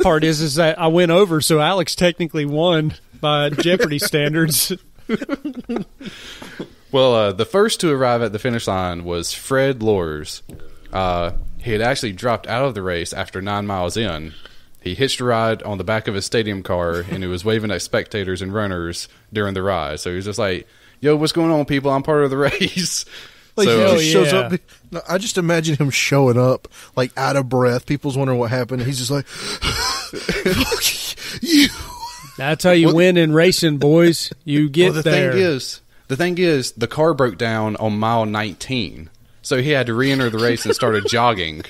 part is that I went over, so Alex technically won by Jeopardy standards. Well, the first to arrive at the finish line was Fred Lors. He had actually dropped out of the race after 9 miles in. He hitched a ride on the back of his stadium car, and he was waving at spectators and runners during the ride. So he was just like, yo, what's going on, people? I'm part of the race. Like, So, he just shows up. No, I just imagine him showing up, like, out of breath. People's wondering what happened. He's just like, you. That's how you win in racing, boys. You get the there. thing is, the car broke down on mile 19. So he had to re-enter the race and started jogging.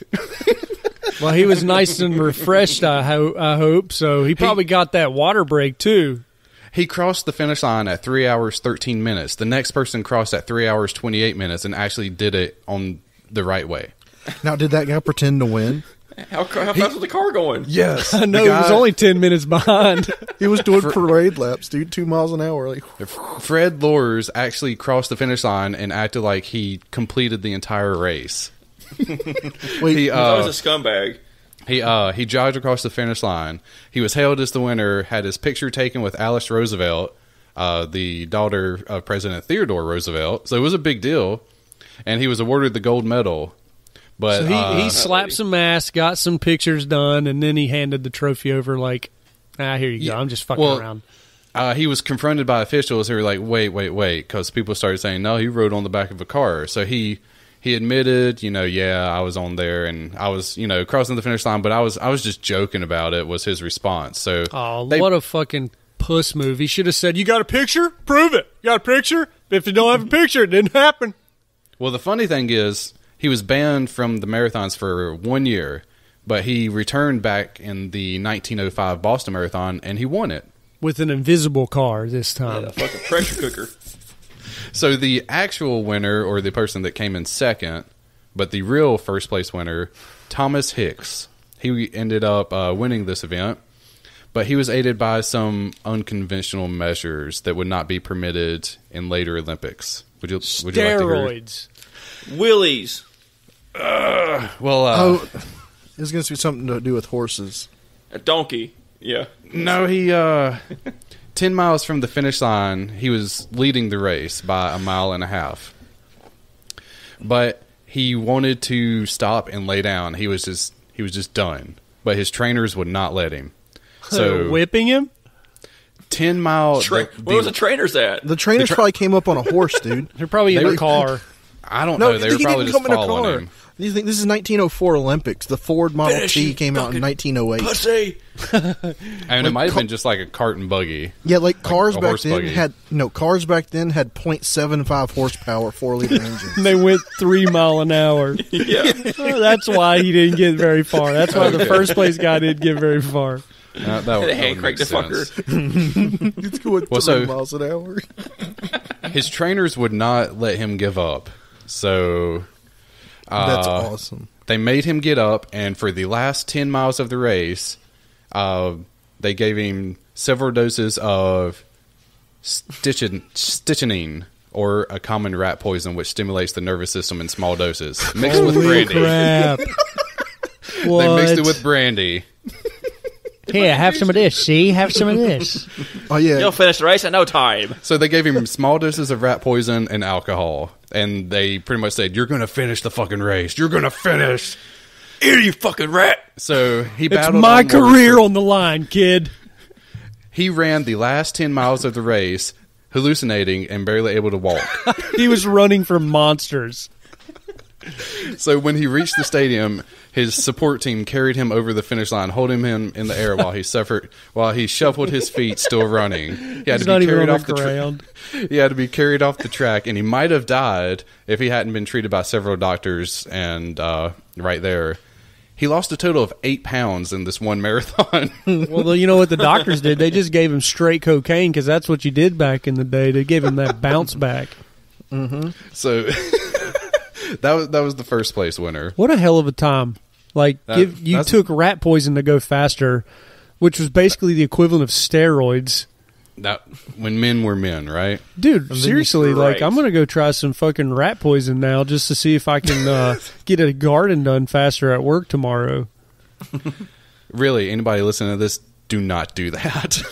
Well, he was nice and refreshed, I hope. So he probably got that water break, too. He crossed the finish line at 3 hours, 13 minutes. The next person crossed at 3 hours, 28 minutes and actually did it on the right way. Now, did that guy pretend to win? How fast was the car going? Yes. I know, he was only 10 minutes behind. He was doing parade laps, dude, 2 miles an hour. Like, Fred Lors actually crossed the finish line and acted like he completed the entire race. wait, He's always a scumbag. He jogged across the finish line. He was hailed as the winner, had his picture taken with Alice Roosevelt, the daughter of President Theodore Roosevelt. So it was a big deal. And he was awarded the gold medal. But So he slapped some ass, got some pictures done, and then he handed the trophy over like, here you go. I'm just fucking around. He was confronted by officials who were like, wait, because people started saying, no, he rode on the back of a car. So he admitted, yeah, I was on there, and I was, crossing the finish line, but I was just joking about it, was his response. So, what a fucking puss move. He should have said, you got a picture? Prove it. You got a picture? If you don't have a picture, it didn't happen. Well, the funny thing is, he was banned from the marathons for 1 year, but he returned back in the 1905 Boston Marathon, and he won it. With an invisible car this time. Yeah, a fucking pressure cooker. So the actual winner, or the person that came in second, but the real first place winner, Thomas Hicks, he ended up winning this event, but he was aided by some unconventional measures that would not be permitted in later Olympics. Would you like to hear? Steroids. Willies. it's going to be something to do with horses. A donkey. Yeah. No, he 10 miles from the finish line, he was leading the race by a mile and a half. But he wanted to stop and lay down. He was just done. But his trainers would not let him. So whipping him? 10 miles. Where was the trainers at? The trainers probably came up on a horse, dude. They're probably in a car. I don't know. They were probably just following him. You think this is 1904 Olympics? The Ford Model T came out in 1908. Pussy. And it might have been just like a cart and buggy. Yeah, like cars a back horse then buggy. had 0.75 horsepower, 4-liter engines. They went 3 mile an hour. Yeah. Oh, that's why he didn't get very far. That's why the first place guy didn't get very far. That They would hand crank make the sense. fucker. It's going 3 miles an hour. His trainers would not let him give up. So That's awesome. they made him get up, and for the last 10 miles of the race, they gave him several doses of strychnine, or a common rat poison which stimulates the nervous system in small doses, mixed with brandy. Crap. They mixed it with brandy. Here, have some of this, see? Have some of this. Oh, yeah. You'll finish the race in no time. So they gave him small doses of rat poison and alcohol, and they pretty much said, "You're going to finish the fucking race. You're going to finish. Here, you fucking rat." So he It's battled my onward career for- on the line, kid. He ran the last 10 miles of the race, hallucinating and barely able to walk. He was running from monsters. So when he reached the stadium, his support team carried him over the finish line, holding him in the air while he shuffled his feet, still running. He had He's to not be even carried on off the ground. He had to be carried off the track, and he might have died if he hadn't been treated by several doctors. And right there, he lost a total of 8 pounds in this one marathon. Well, you know what the doctors did? They just gave him straight cocaine because that's what you did back in the day. They gave him that bounce back. Mm-hmm. So that was the first place winner. What a hell of a time. Like, you took rat poison to go faster, which was basically the equivalent of steroids. That when men were men, right? Dude, seriously, right. like, I'm going to go try some fucking rat poison now just to see if I can get a garden done faster at work tomorrow. Really, anybody listening to this, do not do that.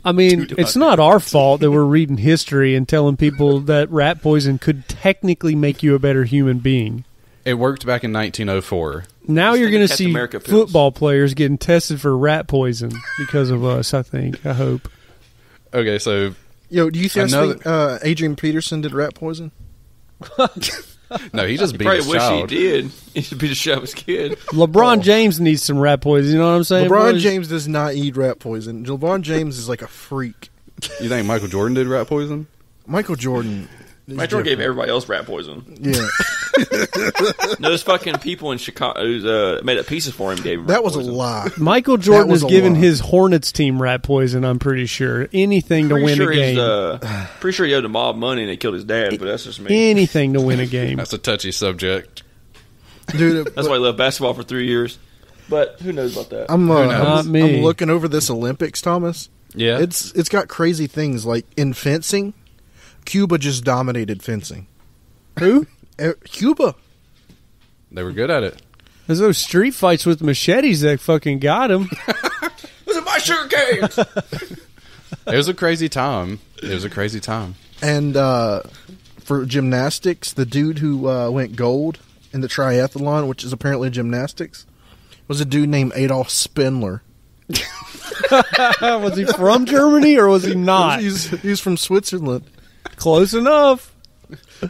I mean, it's not our fault that we're reading history and telling people that rat poison could technically make you a better human being. It worked back in 1904. Now you're going to Captain see America pills. football players getting tested for rat poison because of us, I think. I hope. Okay, so... Yo, do you think Adrian Peterson did rat poison? No, he just beat Probably his wish child. he did. He should be the shove his kid. LeBron James needs some rat poison, you know what I'm saying? LeBron boys? James does not eat rat poison. LeBron James is like a freak. You think Michael Jordan did rat poison? Michael Jordan. Mike Jordan gave everybody else rat poison. Yeah. Those fucking people in Chicago who made up pieces for him gave him That rat was a poison. lie. Michael Jordan was has a given lie. his Hornets team rat poison, I'm pretty sure. Anything to Pretty win sure a game. pretty sure he owed the mob money and they killed his dad, but that's just me. Anything to win a game. That's a touchy subject. Dude, That's why he left basketball for 3 years. But who knows about that? I'm Not me. looking over this Olympics, Thomas. Yeah. It's got crazy things like in fencing, Cuba just dominated fencing. Who? Cuba. They were good at it. There's those street fights with machetes that fucking got him. Those are my sugar canes! It was a crazy time. And for gymnastics, the dude who went gold in the triathlon, which is apparently gymnastics, was a dude named Adolf Spindler. Was he from Germany or was he not? He's from Switzerland. Close enough.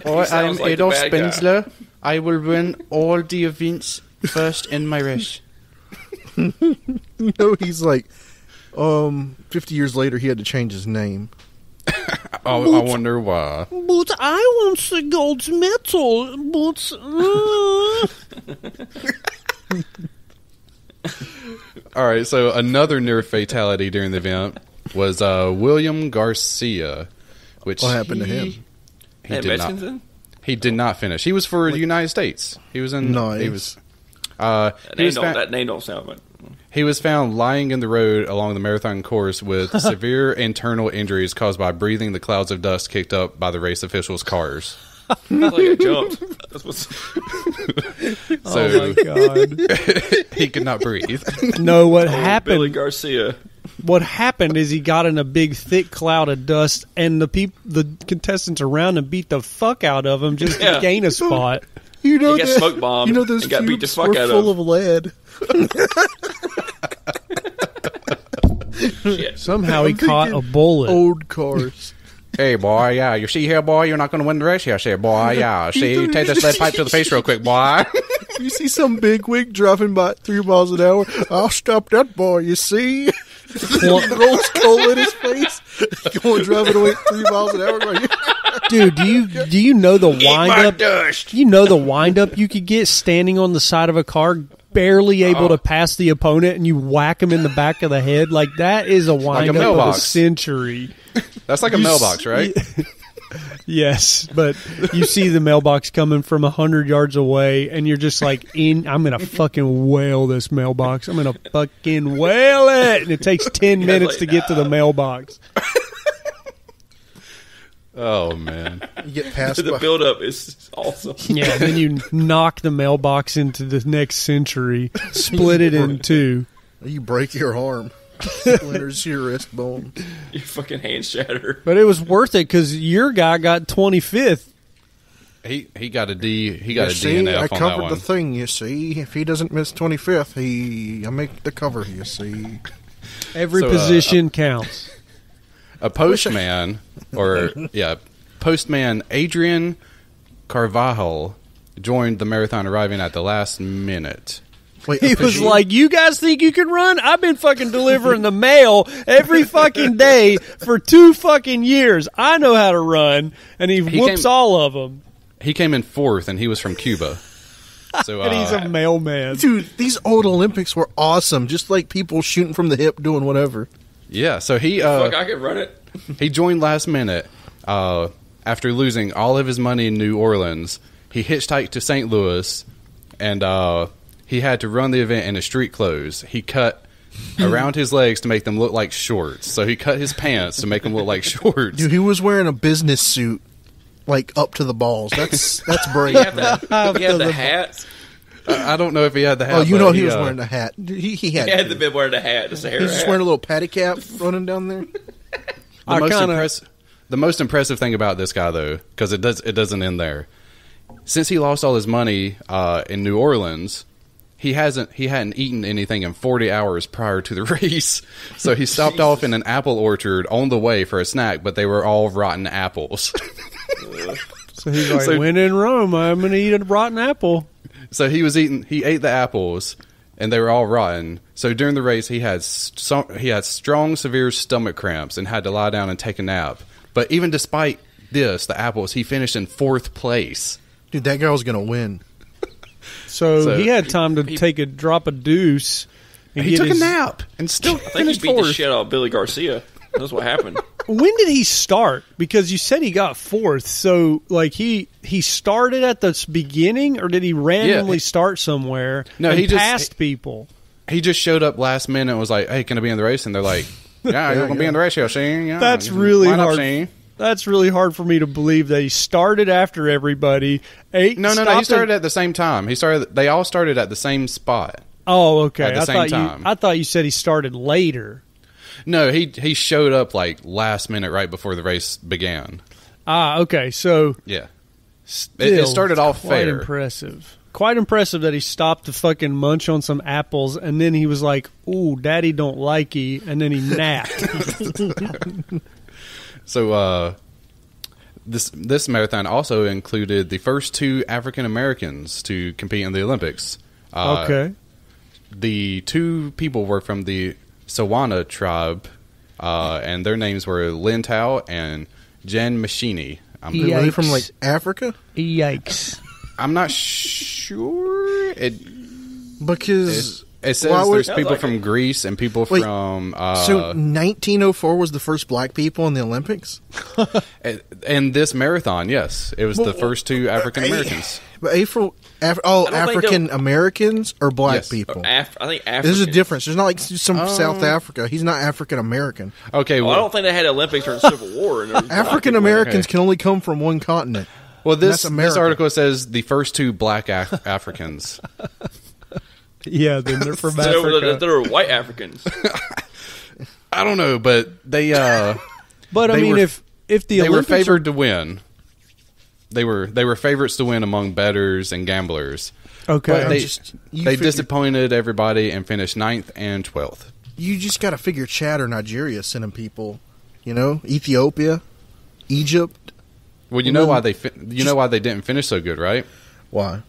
Oh, sounds like the bad guy. I will win all the events first in my race. No, he's like, 50 years later, he had to change his name. I wonder why. But I want the gold medal. But All right, so another near fatality during the event was William Garcia, which What happened to him? He did not. He did not finish. He was for the United States. He was in. Nice. He was. That name don't sound right. He was found lying in the road along the marathon course with severe internal injuries caused by breathing the clouds of dust kicked up by the race officials' cars. Like I jumped. That's what's... So oh my god! he could not breathe. No, what Billy happened? Garcia. What happened is he got in a big thick cloud of dust, and the contestants around him beat the fuck out of him just to gain a spot. You know He got smoke bombed those and got beat the cubes fuck were out full of. of lead. Shit. Somehow he caught a bullet. Old cars. Hey, boy, yeah, you see here, boy, you're not going to win the race here, see, boy, yeah. See, take this lead pipe to the face real quick, boy. You see some bigwig driving by at 3 miles an hour. I'll stop that boy, you see? Rolls coal in his face. Going driving away at 3 miles an hour. Going, Dude, do you know the wind my up? dust. You know the wind up you could get standing on the side of a car, barely able to pass the opponent, and you whack him in the back of the head. Like that is a wind up of a mailbox. century. That's like a mailbox, right? Yes, but you see the mailbox coming from 100 yards away, and you're just like, I'm going to fucking whale this mailbox. I'm going to fucking whale it. And it takes 10 minutes to get to the mailbox. Oh, man. you get past The build-up is awesome. Yeah, and then you knock the mailbox into the next century, split it in two. You break your arm. Splinters your wrist bone. Your fucking hands shatter. But it was worth it because your guy got 25th. He got a D. He got You a see, DNF I on that covered one. the thing, you see. If he doesn't miss 25th, I make the cover, you see. Every So, position counts. A postman, postman Adrian Carvajal joined the marathon, arriving at the last minute. Wait, He was like, you guys think you can run? I've been fucking delivering the mail every fucking day for 2 fucking years. I know how to run. And he whoops all of them. He came in 4th, and he was from Cuba. So, And he's a mailman. dude, these old Olympics were awesome. Just like people shooting from the hip, doing whatever. yeah, so he Fuck, I can run it. he joined last minute after losing all of his money in New Orleans. He hitchhiked to St. Louis, and he had to run the event in his street clothes. He cut around his legs to make them look like shorts. So he cut his pants to make them look like shorts. Dude, he was wearing a business suit, like up to the balls. That's brave. You have the hat. I don't know if he had the hat. Oh, you but know he was wearing a hat. He had He had to. to be wearing a hat. Just a hair He was just hat. wearing a little patty cap running down there. The most impressive thing about this guy, though, because it doesn't end there. Since he lost all his money in New Orleans, he hadn't eaten anything in 40 hours prior to the race. So he stopped off in an apple orchard on the way for a snack, but they were all rotten apples. So he's like, when in Rome, I'm going to eat a rotten apple. So he ate the apples, and they were all rotten. So during the race, he had strong, severe stomach cramps and had to lie down and take a nap. But even despite this, the apples, he finished in 4th place. Dude, that guy was going to win. So he had time to take a drop of deuce. And he took a nap and still I think finished he beat the 4th. shit out of Billy Garcia. That's what happened. When did he start? Because you said he got 4th. So, like, he started at the beginning, or did he randomly start somewhere and passed people? He just showed up last minute and was like, hey, can I be in the race? And they're like, yeah, you're going to be in the race, yeah, see? Yeah, That's really line up, hard. see? That's really hard for me to believe that he started after everybody. No, he started at the same time. They all started at the same spot. Oh, okay. At the same time. I thought you said he started later. No, he showed up like last minute right before the race began. Ah, okay. So yeah, it started off quite fair. Impressive. Quite impressive that he stopped to fucking munch on some apples, and then he was like, "Ooh, Daddy don't like ye," and then he napped. So this marathon also included the first 2 African Americans to compete in the Olympics. Okay. The 2 people were from the Sawana tribe, and their names were Lin Tao and Jen Machini. Were they from, like, Africa? Yikes. I'm not sure. Because... It says there's people from Greece and people from... so 1904 was the first black people in the Olympics? And this marathon, yes. It was the first 2 African Americans. But African Americans or black people? I think African. There's a difference. There's not like some South Africa. He's not African American. Okay, I don't think they had Olympics during the Civil War. African Americans can only come from one continent. Well, this article says the first 2 black Africans. Yeah, then they're from Africa. They're white Africans. I don't know, but they. But I mean, if the they Olympics were favored to win, they were favorites to win among bettors and gamblers. Okay, But they disappointed everybody and finished 9th and 12th. You just got to figure Chad or Nigeria sending people. You know, Ethiopia, Egypt. Well, you know why they didn't finish so good, right? Why?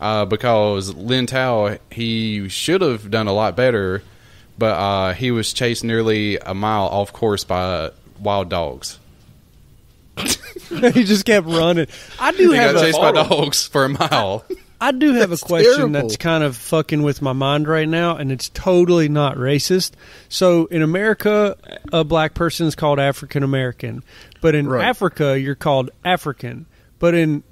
Because Lin Tao, he should have done a lot better, but he was chased nearly a mile off course by wild dogs. he just kept running. He got chased by dogs for a mile. I do have a question terrible. that's kind of fucking with my mind right now, and it's totally not racist. So in America, a black person is called African American, but in Africa, you're called African. But in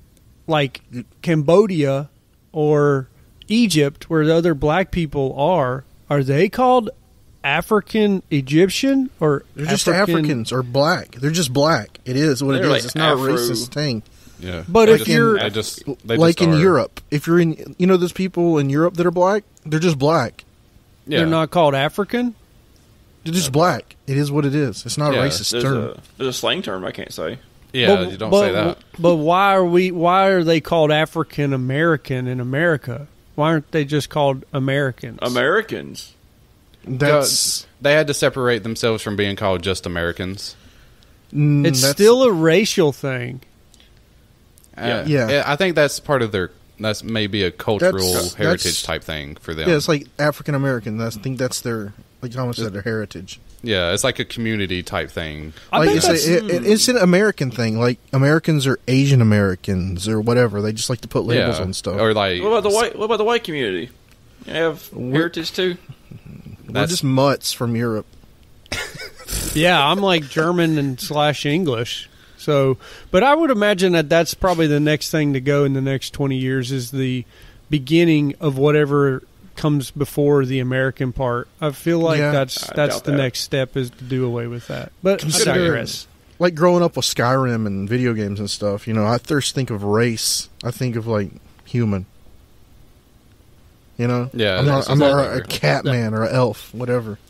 like Cambodia or Egypt, where the other black people are they called African Egyptian or they're just Africans or black? They're just black. It is what it is. Like it's not a racist thing. Yeah, but if you're in Europe, if you're in, those people in Europe that are black, they're just black. Yeah. They're not called African. They're just black. It is what it is. It's not a racist term. There's a slang term I can't say. Yeah, you don't say that. But why are they called African American in America? Why aren't they just called Americans? Americans. They had to separate themselves from being called just Americans. It's still a racial thing. Yeah. I think that's part of that's maybe a cultural heritage type thing for them. Yeah, it's like African American. I think that's their, like Thomas said, their heritage. Yeah, it's like a community type thing. It's an American thing. Like Americans are Asian Americans or whatever. They just like to put labels on stuff. Or like, what about the white community? You have heritage too. We're just mutts from Europe. Yeah, I'm like German and / English. So, but I would imagine that that's probably the next thing to go in the next 20 years is the beginning of whatever comes before the American part. I feel like that's the next step is to do away with that. But I digress. Like growing up with Skyrim and video games and stuff, I first think of race. I think of like human. You know? Yeah, I'm that's not exactly a cat man or an elf, whatever.